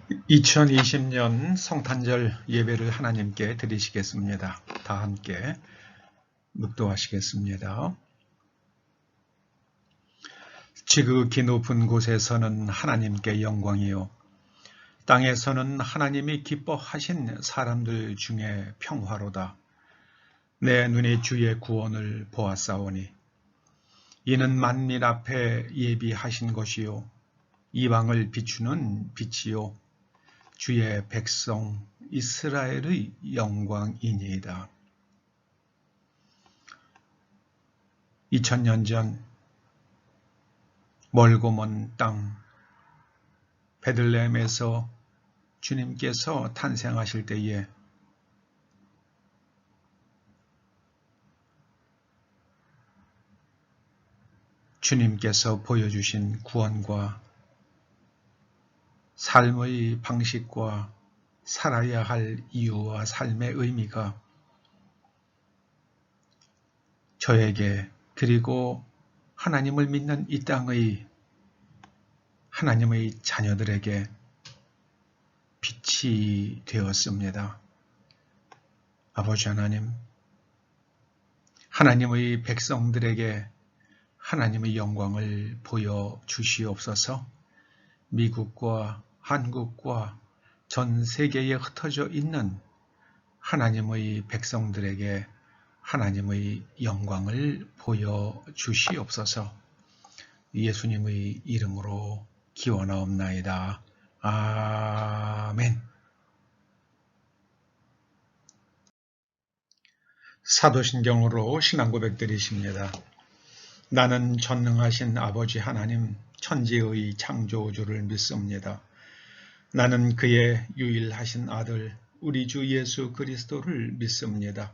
2020년 성탄절 예배를 하나님께 드리시겠습니다. 다 함께 묵도하시겠습니다. 지극히 높은 곳에서는 하나님께 영광이요, 땅에서는 하나님이 기뻐하신 사람들 중에 평화로다. 내 눈이 주의 구원을 보았사오니 이는 만민 앞에 예비하신 것이요, 이방을 비추는 빛이요, 주의 백성 이스라엘의 영광이니이다. 2000년 전 멀고 먼 땅 베들레헴에서 주님께서 탄생하실 때에 주님께서 보여주신 구원과 삶의 방식과 살아야 할 이유와 삶의 의미가 저에게, 그리고 하나님을 믿는 이 땅의 하나님의 자녀들에게 빛이 되었습니다. 아버지 하나님, 하나님의 백성들에게 하나님의 영광을 보여주시옵소서. 미국과 한국과 전 세계에 흩어져 있는 하나님의 백성들에게 하나님의 영광을 보여주시옵소서. 예수님의 이름으로 기원하옵나이다. 아멘. 사도신경으로 신앙고백 드리십니다. 나는 전능하신 아버지 하나님, 천지의 창조주를 믿습니다. 나는 그의 유일하신 아들 우리 주 예수 그리스도를 믿습니다.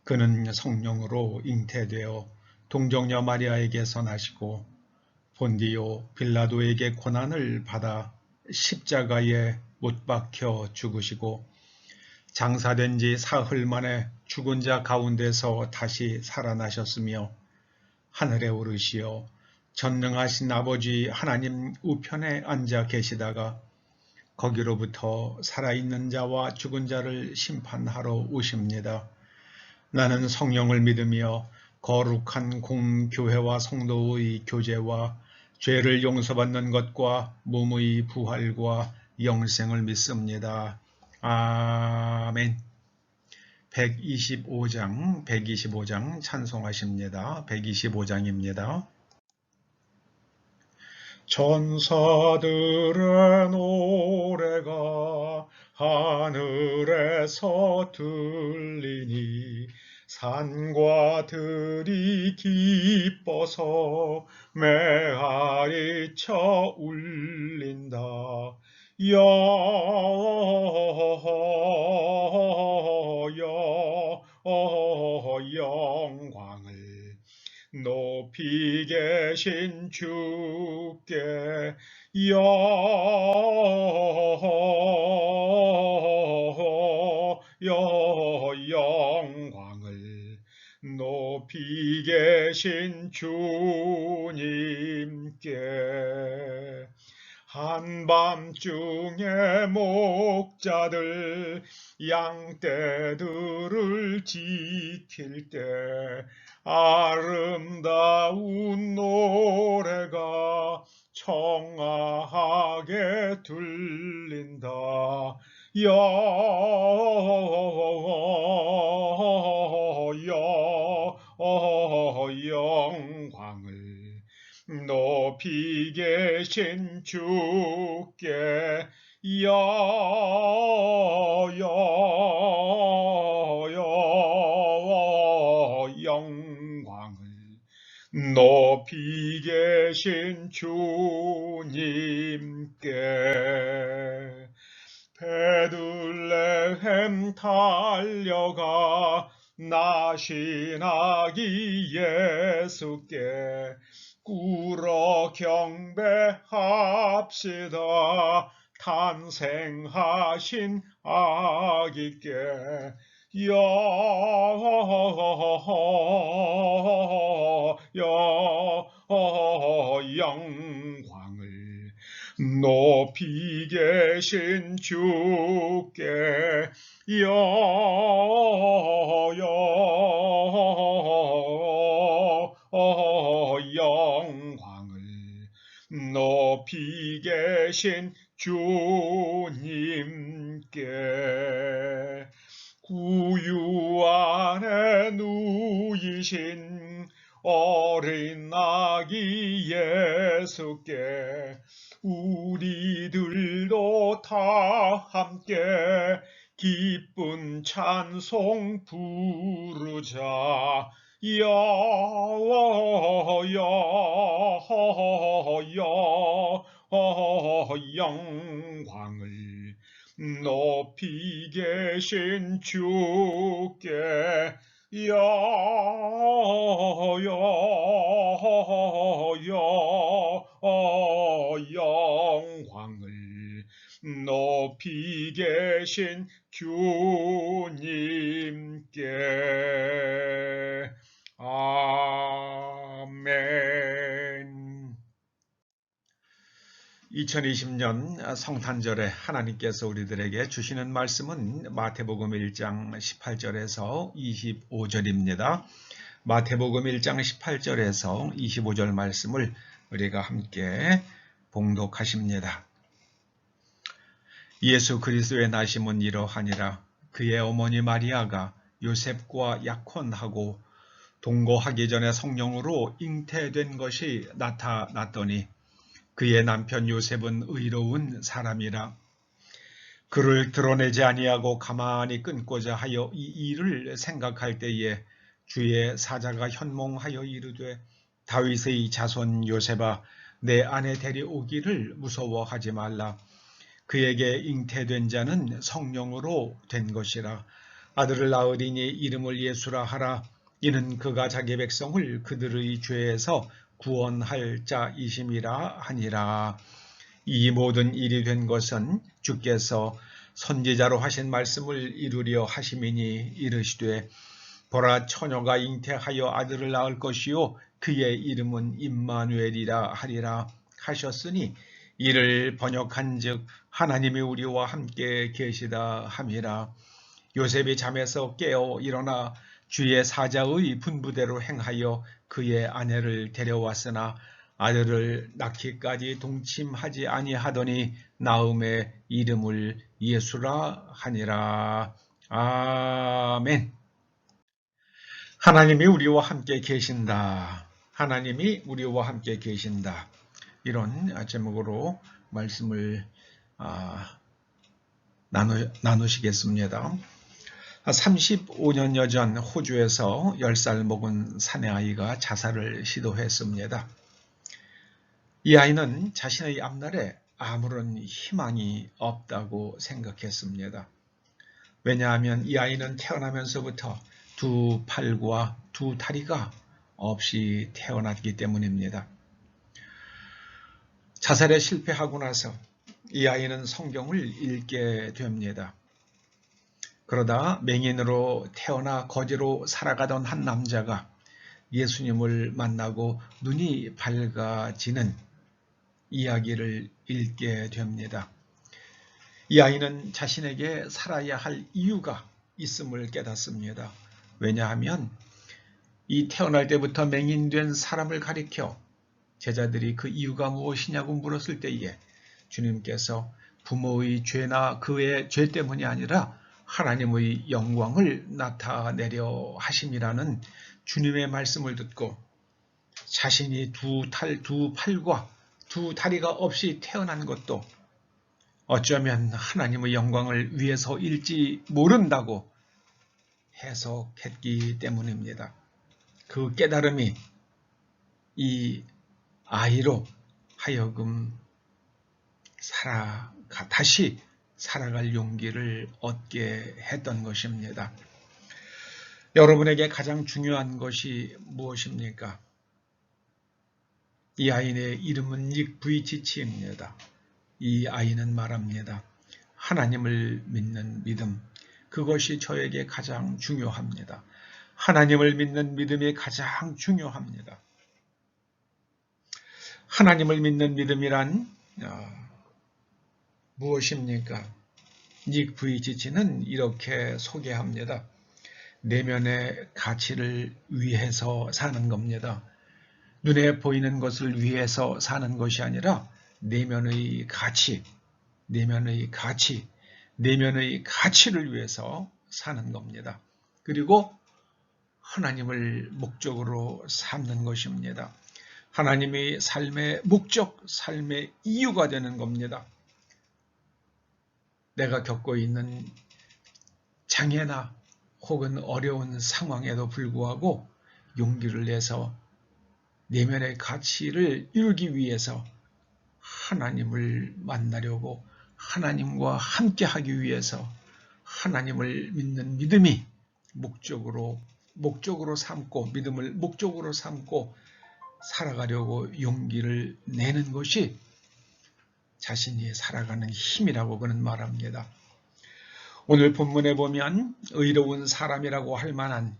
그는 성령으로 잉태되어 동정녀 마리아에게서 나시고 본디오 빌라도에게 고난을 받아 십자가에 못 박혀 죽으시고 장사된 지 사흘 만에 죽은 자 가운데서 다시 살아나셨으며 하늘에 오르시어 전능하신 아버지 하나님 우편에 앉아 계시다가 거기로부터 살아있는 자와 죽은 자를 심판하러 오십니다. 나는 성령을 믿으며 거룩한 공교회와 성도의 교제와 죄를 용서받는 것과 몸의 부활과 영생을 믿습니다. 아멘. 125장 찬송하십니다. 125장입니다. 천사들의 노래가 하늘에서 들리니 산과 들이 기뻐서 메아리 쳐 울린다. 영광을 높이 계신 주께 영광을 높이 계신 주님께. 한밤중에 목자들 양떼들을 지킬 때 아름다운 노래가 청아하게 들린다. 영광을 높이 계신 주께 영광을 높이 계신 주님께. 베들레헴 달려가 나신 아기 예수께 꿇어 경배합시다. 탄생하신 아기께 영광을 높이 계신 주께 영광을, 높이 계신 주님께 구유 안에 누이신 어린 아기 예수께 우리들도 다 함께 기쁜 찬송 부르자. 영광을, 높이 계신 주께 영광을, 높이 계신 주님께. 아멘. 2020년 성탄절에 하나님께서 우리들에게 주시는 말씀은 마태복음 1장 18절에서 25절입니다. 마태복음 1장 18절에서 25절 말씀을 우리가 함께 봉독하십니다. 예수 그리스도의 나심은 이러하니라. 그의 어머니 마리아가 요셉과 약혼하고 동거하기 전에 성령으로 잉태된 것이 나타났더니 그의 남편 요셉은 의로운 사람이라. 그를 드러내지 아니하고 가만히 끊고자 하여 이 일을 생각할 때에 주의 사자가 현몽하여 이르되, 다윗의 자손 요셉아, 내 아내 데려오기를 무서워하지 말라. 그에게 잉태된 자는 성령으로 된 것이라. 아들을 낳으리니 이름을 예수라 하라. 이는 그가 자기 백성을 그들의 죄에서 구원할 자이심이라 하니라. 이 모든 일이 된 것은 주께서 선지자로 하신 말씀을 이루려 하심이니, 이르시되 보라, 처녀가 잉태하여 아들을 낳을 것이요 그의 이름은 임마누엘이라 하리라 하셨으니, 이를 번역한즉 하나님이 우리와 함께 계시다 함이라. 요셉이 잠에서 깨어 일어나 주의 사자의 분부대로 행하여 그의 아내를 데려왔으나 아들을 낳기까지 동침하지 아니하더니 나음의 이름을 예수라 하니라. 아멘. 하나님이 우리와 함께 계신다. 하나님이 우리와 함께 계신다. 이런 제목으로 말씀을 나누시겠습니다. 35년여 전 호주에서 10살 먹은 사내아이가 자살을 시도했습니다. 이 아이는 자신의 앞날에 아무런 희망이 없다고 생각했습니다. 왜냐하면 이 아이는 태어나면서부터 두 팔과 두 다리가 없이 태어났기 때문입니다. 자살에 실패하고 나서 이 아이는 성경을 읽게 됩니다. 그러다 맹인으로 태어나 거지로 살아가던 한 남자가 예수님을 만나고 눈이 밝아지는 이야기를 읽게 됩니다. 이 아이는 자신에게 살아야 할 이유가 있음을 깨닫습니다. 왜냐하면 이 태어날 때부터 맹인된 사람을 가리켜 제자들이 그 이유가 무엇이냐고 물었을 때에 주님께서 부모의 죄나 그의 죄 때문이 아니라 하나님의 영광을 나타내려 하심이라는 주님의 말씀을 듣고 자신이 두 팔과 두 다리가 없이 태어난 것도 어쩌면 하나님의 영광을 위해서일지 모른다고 해석했기 때문입니다. 그 깨달음이 이 아이로 하여금 다시 살아갈 용기를 얻게 했던 것입니다. 여러분에게 가장 중요한 것이 무엇입니까? 이 아이의 이름은 닉 부이치치입니다. 이 아이는 말합니다. 하나님을 믿는 믿음, 그것이 저에게 가장 중요합니다. 하나님을 믿는 믿음이 가장 중요합니다. 하나님을 믿는 믿음이란 무엇입니까? 닉 부이치치는 이렇게 소개합니다. 내면의 가치를 위해서 사는 겁니다. 눈에 보이는 것을 위해서 사는 것이 아니라 내면의 가치, 내면의 가치를 위해서 사는 겁니다. 그리고 하나님을 목적으로 삼는 것입니다. 하나님이 삶의 목적, 삶의 이유가 되는 겁니다. 내가 겪고 있는 장애나 혹은 어려운 상황에도 불구하고 용기를 내서 내면의 가치를 이루기 위해서 하나님을 만나려고 하나님과 함께하기 위해서 하나님을 믿는 믿음이 목적으로 삼고 믿음을 목적으로 삼고 살아가려고 용기를 내는 것이 자신이 살아가는 힘이라고 그는 말합니다. 오늘 본문에 보면 의로운 사람이라고 할 만한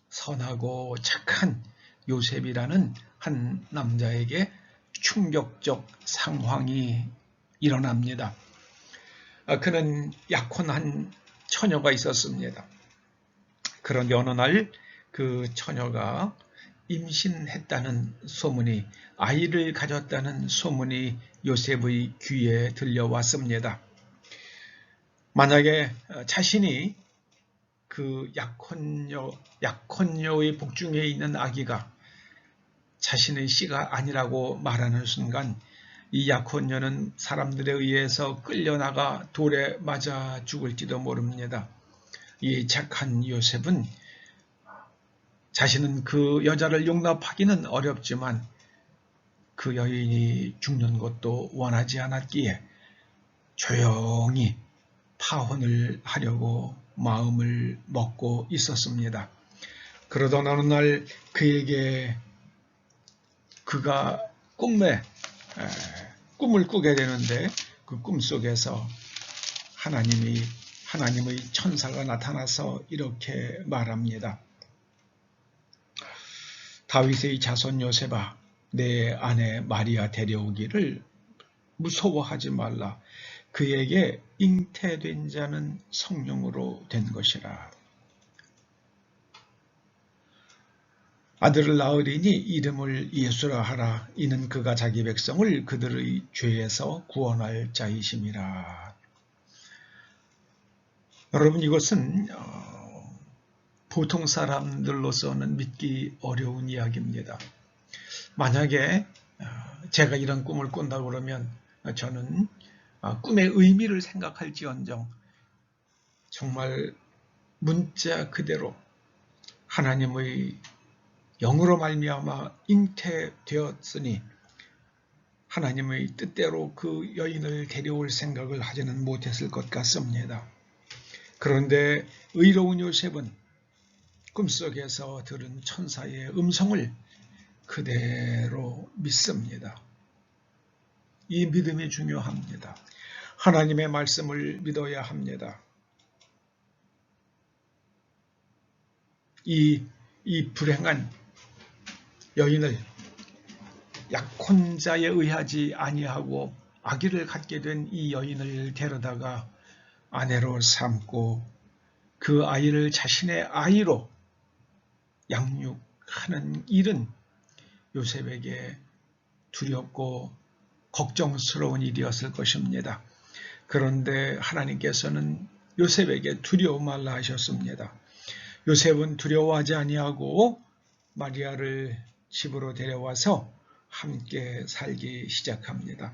선하고 착한 요셉이라는 한 남자에게 충격적 상황이 일어납니다. 그는 약혼한 처녀가 있었습니다. 그런데 어느 날 그 처녀가 임신했다는 소문이, 아이를 가졌다는 소문이 요셉의 귀에 들려왔습니다. 만약에 자신이 그 약혼녀의 복중에 있는 아기가 자신의 씨가 아니라고 말하는 순간 이 약혼녀는 사람들에 의해서 끌려나가 돌에 맞아 죽을지도 모릅니다. 이 착한 요셉은 자신은 그 여자를 용납하기는 어렵지만 그 여인이 죽는 것도 원하지 않았기에 조용히 파혼을 하려고 마음을 먹고 있었습니다. 그러던 어느 날 그가 꿈을 꾸게 되는데 그 꿈속에서 하나님의 천사가 나타나서 이렇게 말합니다. 다윗의 자손 요셉아, 내 아내 마리아 데려오기를 무서워하지 말라. 그에게 잉태된 자는 성령으로 된 것이라. 아들을 낳으리니 이름을 예수라 하라. 이는 그가 자기 백성을 그들의 죄에서 구원할 자이심이라. 여러분, 이것은 보통 사람들로서는 믿기 어려운 이야기입니다. 만약에 제가 이런 꿈을 꾼다고 그러면 저는 꿈의 의미를 생각할지언정 정말 문자 그대로 하나님의 영으로 말미암아 잉태되었으니 하나님의 뜻대로 그 여인을 데려올 생각을 하지는 못했을 것 같습니다. 그런데 의로운 요셉은 꿈속에서 들은 천사의 음성을 그대로 믿습니다. 이 믿음이 중요합니다. 하나님의 말씀을 믿어야 합니다. 이 불행한 여인을 약혼자에 의하지 아니하고 아기를 갖게 된 이 여인을 데려다가 아내로 삼고 그 아이를 자신의 아이로 양육하는 일은 요셉에게 두렵고 걱정스러운 일이었을 것입니다. 그런데 하나님께서는 요셉에게 두려워 말라 하셨습니다. 요셉은 두려워하지 아니하고 마리아를 집으로 데려와서 함께 살기 시작합니다.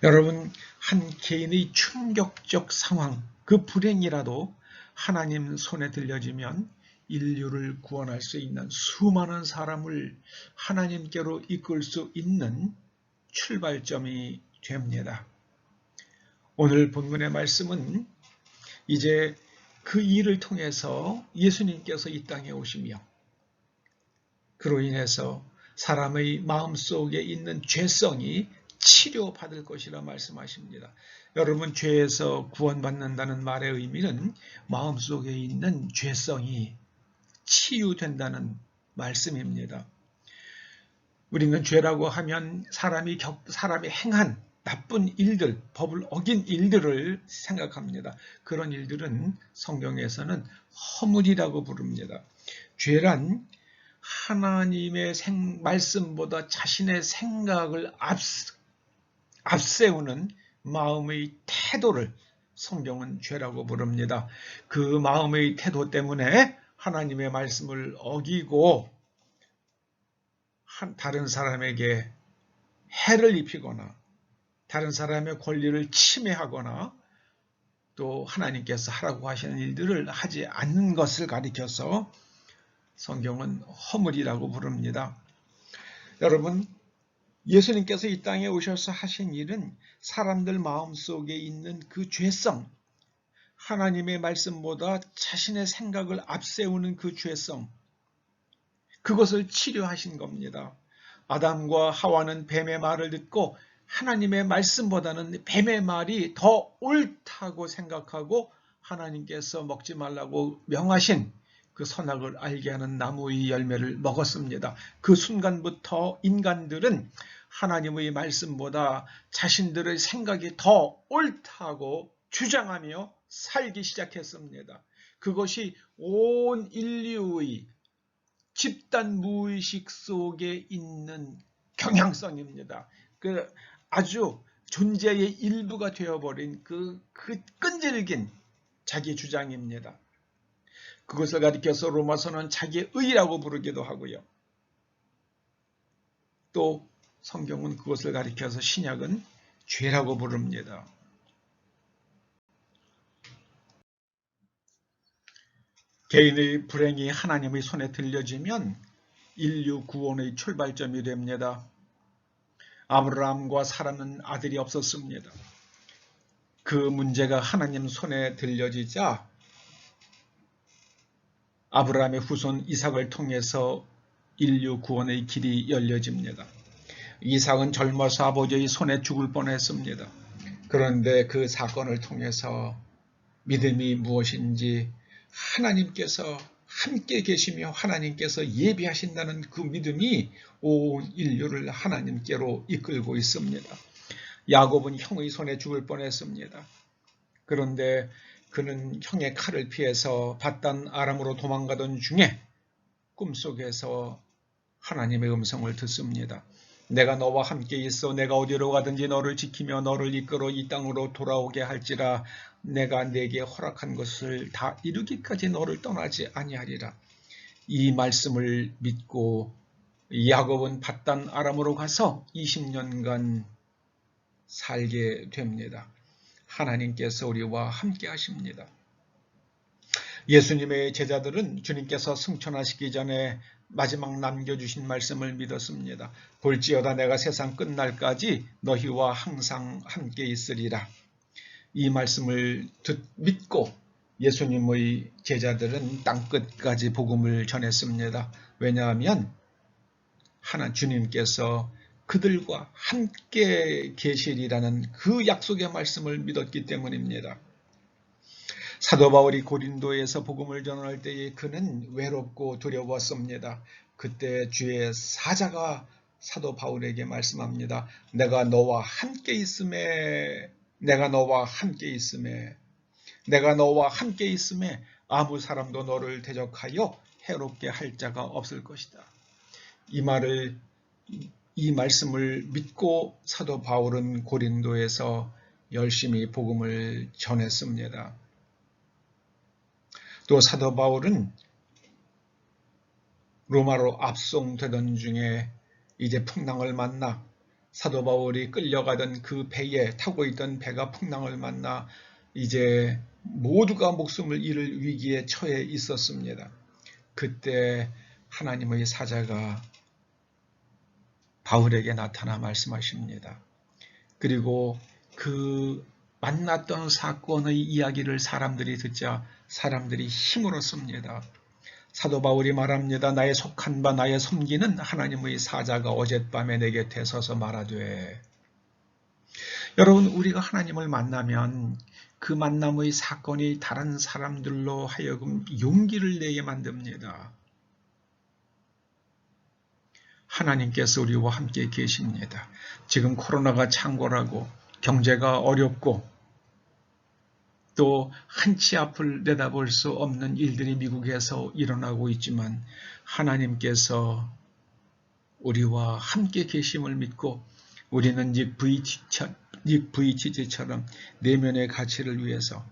여러분, 한 개인의 충격적 상황, 그 불행이라도 하나님 손에 들려지면 인류를 구원할 수 있는 수많은 사람을 하나님께로 이끌 수 있는 출발점이 됩니다. 오늘 본문의 말씀은 이제 그 일을 통해서 예수님께서 이 땅에 오시며 그로 인해서 사람의 마음속에 있는 죄성이 치료받을 것이라 말씀하십니다. 여러분, 죄에서 구원받는다는 말의 의미는 마음속에 있는 죄성이 치유된다는 말씀입니다. 우리는 죄라고 하면 사람이 행한 나쁜 일들, 법을 어긴 일들을 생각합니다. 그런 일들은 성경에서는 허물이라고 부릅니다. 죄란 하나님의 말씀보다 자신의 생각을 앞세우는 마음의 태도를 성경은 죄라고 부릅니다. 그 마음의 태도 때문에 하나님의 말씀을 어기고 다른 사람에게 해를 입히거나 다른 사람의 권리를 침해하거나 또 하나님께서 하라고 하시는 일들을 하지 않는 것을 가리켜서 성경은 허물이라고 부릅니다. 여러분, 예수님께서 이 땅에 오셔서 하신 일은 사람들 마음속에 있는 그 죄성, 하나님의 말씀보다 자신의 생각을 앞세우는 그 죄성, 그것을 치료하신 겁니다. 아담과 하와는 뱀의 말을 듣고 하나님의 말씀보다는 뱀의 말이 더 옳다고 생각하고 하나님께서 먹지 말라고 명하신 그 선악을 알게 하는 나무의 열매를 먹었습니다. 그 순간부터 인간들은 하나님의 말씀보다 자신들의 생각이 더 옳다고 주장하며 살기 시작했습니다. 그것이 온 인류의 집단 무의식 속에 있는 경향성입니다. 아주 존재의 일부가 되어버린 그 끈질긴 자기 주장입니다. 그것을 가리켜서 로마서는 자기의 의라고 부르기도 하고요. 또 성경은 그것을 가리켜서 신약은 죄라고 부릅니다. 개인의 불행이 하나님의 손에 들려지면 인류 구원의 출발점이 됩니다. 아브라함과 사라는 아들이 없었습니다. 그 문제가 하나님 손에 들려지자 아브라함의 후손 이삭을 통해서 인류 구원의 길이 열려집니다. 이삭은 젊어서 아버지의 손에 죽을 뻔했습니다. 그런데 그 사건을 통해서 믿음이 무엇인지 하나님께서 함께 계시며 하나님께서 예비하신다는 그 믿음이 온 인류를 하나님께로 이끌고 있습니다. 야곱은 형의 손에 죽을 뻔했습니다. 그런데 그는 형의 칼을 피해서 밧단 아람으로 도망가던 중에 꿈속에서 하나님의 음성을 듣습니다. 내가 너와 함께 있어 내가 어디로 가든지 너를 지키며 너를 이끌어 이 땅으로 돌아오게 할지라 내가 네게 허락한 것을 다 이루기까지 너를 떠나지 아니하리라. 이 말씀을 믿고 야곱은 밧단 아람으로 가서 20년간 살게 됩니다. 하나님께서 우리와 함께 하십니다. 예수님의 제자들은 주님께서 승천하시기 전에 마지막 남겨주신 말씀을 믿었습니다. 볼지어다 내가 세상 끝날까지 너희와 항상 함께 있으리라. 이 말씀을 믿고 예수님의 제자들은 땅끝까지 복음을 전했습니다. 왜냐하면 주님께서 그들과 함께 계시리라는 그 약속의 말씀을 믿었기 때문입니다. 사도 바울이 고린도에서 복음을 전할 때에 그는 외롭고 두려웠습니다. 그때 주의 사자가 사도 바울에게 말씀합니다. 내가 너와 함께 있음에 아무 사람도 너를 대적하여 해롭게 할 자가 없을 것이다. 이 말씀을 믿고 사도 바울은 고린도에서 열심히 복음을 전했습니다. 또 사도 바울은 로마로 압송되던 중에 이제 풍랑을 만나 사도 바울이 끌려가던 그 배에 타고 있던 배가 풍랑을 만나 이제 모두가 목숨을 잃을 위기에 처해 있었습니다. 그때 하나님의 사자가 바울에게 나타나 말씀하십니다. 그리고 그 만났던 사건의 이야기를 사람들이 듣자 사람들이 힘을 얻습니다. 사도 바울이 말합니다. 나의 속한 바 나의 섬기는 하나님의 사자가 어젯밤에 내 곁에 서서 말하되. 여러분, 우리가 하나님을 만나면 그 만남의 사건이 다른 사람들로 하여금 용기를 내게 만듭니다. 하나님께서 우리와 함께 계십니다. 지금 코로나가 창궐하고 경제가 어렵고 또 한치 앞을 내다볼 수 없는 일들이 미국에서 일어나고 있지만 하나님께서 우리와 함께 계심을 믿고 우리는 닉 브이치처럼 내면의 가치를 위해서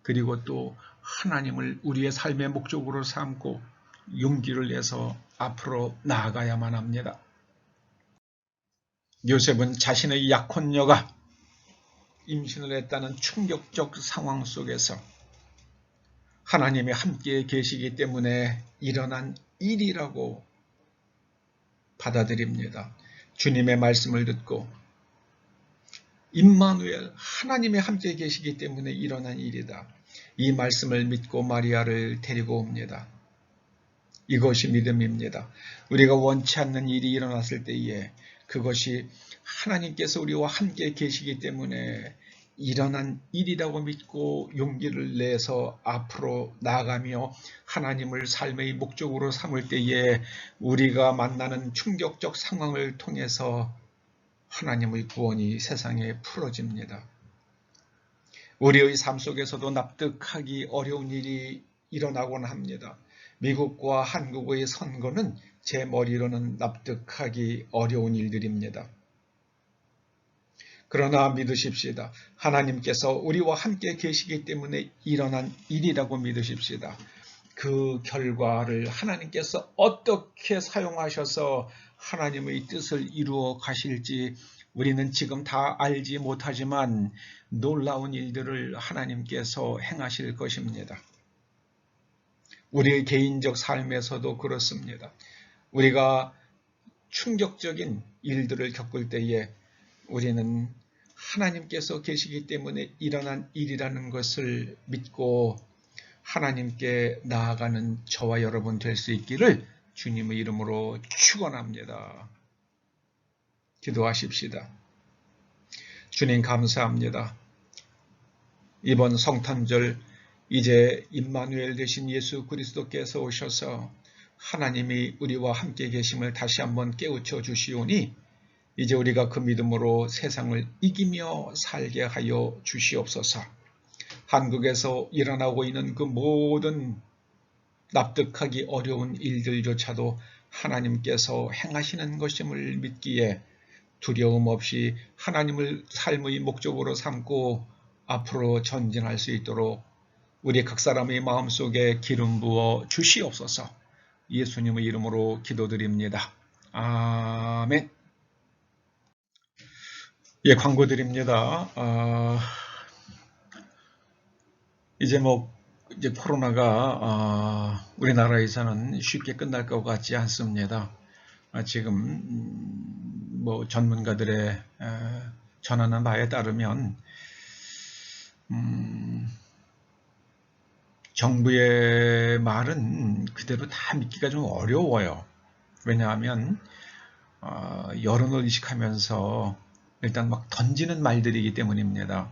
그리고 또 하나님을 우리의 삶의 목적으로 삼고 용기를 내서 앞으로 나아가야만 합니다. 요셉은 자신의 약혼녀가 임신을 했다는 충격적 상황 속에서 하나님이 함께 계시기 때문에 일어난 일이라고 받아들입니다. 주님의 말씀을 듣고 임마누엘 하나님이 함께 계시기 때문에 일어난 일이다. 이 말씀을 믿고 마리아를 데리고 옵니다. 이것이 믿음입니다. 우리가 원치 않는 일이 일어났을 때에 그것이 하나님께서 우리와 함께 계시기 때문에 일어난 일이라고 믿고 용기를 내서 앞으로 나아가며 하나님을 삶의 목적으로 삼을 때에 우리가 만나는 충격적 상황을 통해서 하나님의 구원이 세상에 풀어집니다. 우리의 삶 속에서도 납득하기 어려운 일이 일어나곤 합니다. 미국과 한국의 선거는 제 머리로는 납득하기 어려운 일들입니다. 그러나 믿으십시다. 하나님께서 우리와 함께 계시기 때문에 일어난 일이라고 믿으십시다. 그 결과를 하나님께서 어떻게 사용하셔서 하나님의 뜻을 이루어 가실지 우리는 지금 다 알지 못하지만 놀라운 일들을 하나님께서 행하실 것입니다. 우리의 개인적 삶에서도 그렇습니다. 우리가 충격적인 일들을 겪을 때에 우리는 하나님께서 계시기 때문에 일어난 일이라는 것을 믿고 하나님께 나아가는 저와 여러분 될 수 있기를 주님의 이름으로 축원합니다. 기도하십시다. 주님 감사합니다. 이번 성탄절 이제 임마누엘 되신 예수 그리스도께서 오셔서 하나님이 우리와 함께 계심을 다시 한번 깨우쳐 주시오니 이제 우리가 그 믿음으로 세상을 이기며 살게 하여 주시옵소서. 한국에서 일어나고 있는 그 모든 납득하기 어려운 일들조차도 하나님께서 행하시는 것임을 믿기에 두려움 없이 하나님을 삶의 목적으로 삼고 앞으로 전진할 수 있도록 우리 각 사람의 마음속에 기름 부어 주시옵소서. 예수님의 이름으로 기도드립니다. 아멘. 예, 광고 드립니다. 이제 코로나가 우리나라에서는 쉽게 끝날 것 같지 않습니다. 지금 전문가들의 전하는 바에 따르면 정부의 말은 그대로 다 믿기가 좀 어려워요. 왜냐하면 여론을 의식하면서 일단 막 던지는 말들이기 때문입니다.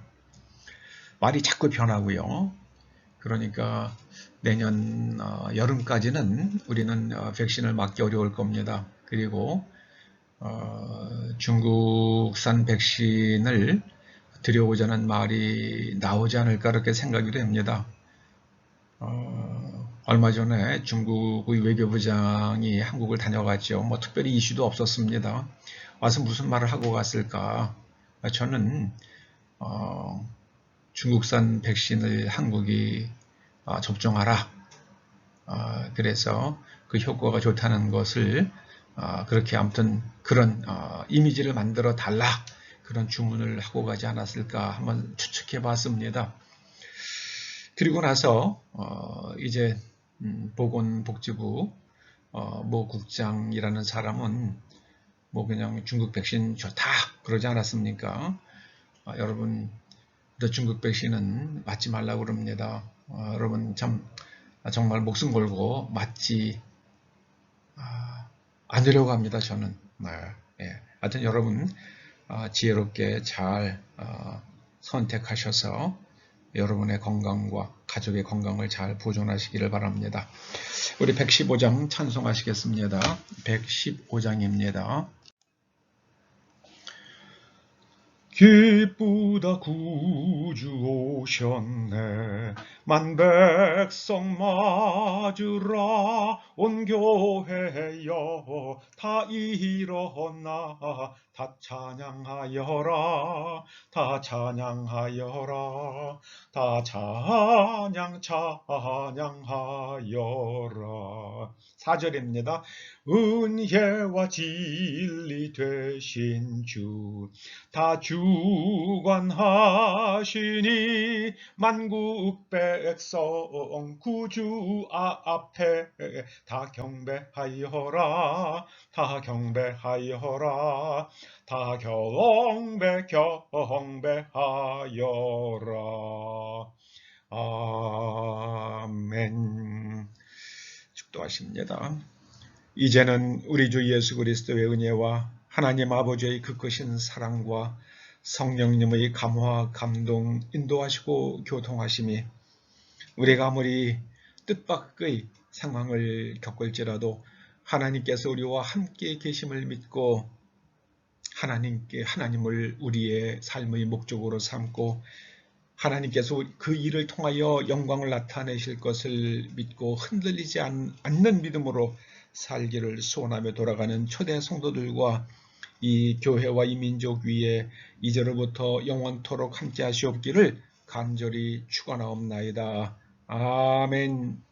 말이 자꾸 변하고요. 그러니까 내년 여름까지는 우리는 백신을 맞기 어려울 겁니다. 그리고 중국산 백신을 들여오자는 말이 나오지 않을까 그렇게 생각이 됩니다. 얼마 전에 중국의 외교부장이 한국을 다녀갔죠. 특별히 이슈도 없었습니다. 와서 무슨 말을 하고 갔을까? 저는 중국산 백신을 한국이 접종하라. 그래서 그 효과가 좋다는 것을 그렇게 아무튼 그런 이미지를 만들어 달라. 그런 주문을 하고 가지 않았을까 한번 추측해 봤습니다. 그리고 나서 이제 보건복지부 모 국장이라는 사람은 그냥 중국 백신 좋다 그러지 않았습니까? 여러분 중국 백신은 맞지 말라고 그럽니다. 여러분 정말 목숨 걸고 맞지 않으려고 합니다. 저는. 하여튼 여러분 지혜롭게 잘 선택하셔서 여러분의 건강과 가족의 건강을 잘 보존하시기를 바랍니다. 우리 115장 찬송하시겠습니다. 115장입니다. 기쁘다 구주 오셨네. 만백성 맞으라 온 교회여 다 일어나 다 찬양하여라 다 찬양하여라 다 찬양하여라. 4절입니다. 은혜와 진리 되신 주 다 주관하시니 만국 백성 구주 앞에 다 경배하여라 다 경배하여라 다 경배하여라. 아멘. 축도하십니다. 이제는 우리 주 예수 그리스도의 은혜와 하나님 아버지의 그 크신 사랑과 성령님의 감화, 감동, 인도하시고 교통하심이 우리가 아무리 뜻밖의 상황을 겪을지라도 하나님께서 우리와 함께 계심을 믿고 하나님을 우리의 삶의 목적으로 삼고 하나님께서 그 일을 통하여 영광을 나타내실 것을 믿고 흔들리지 않는 믿음으로 살기를 소원하며 돌아가는 초대 성도들과 이 교회와 이 민족 위에 이제로부터 영원토록 함께 하시옵기를 간절히 축원하옵나이다. 아멘.